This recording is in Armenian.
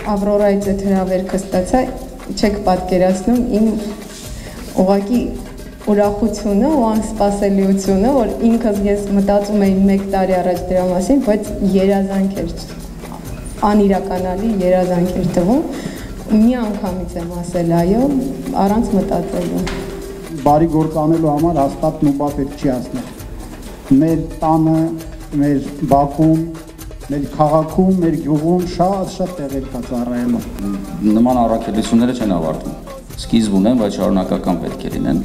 Ավրորայից այդ հրավերքը ստացա, չեք պատկերացնում իմ ուղղակի ուրախությունը ու անսպասելիությունը, որ ինքս ես մտածում էի 1 տարի առաջ դրա մասին, բայց երազանք էր, անիրականալի երազանք էր թվում, մի անգամից եմ ասել այո, առանց մտածելու։ Բարի գործ անելու համար հաստատ նուբա պետք չի ասնել։ Մեր տանը, մեր բակում, մեր քաղաքում, մեր գյուղում շատ տեղեր կա ծառայելու։ Նման առաքելությունները չեն ավարտվում։ Սկիզբ ունեն, բայց շարունակական պետք է լինեն։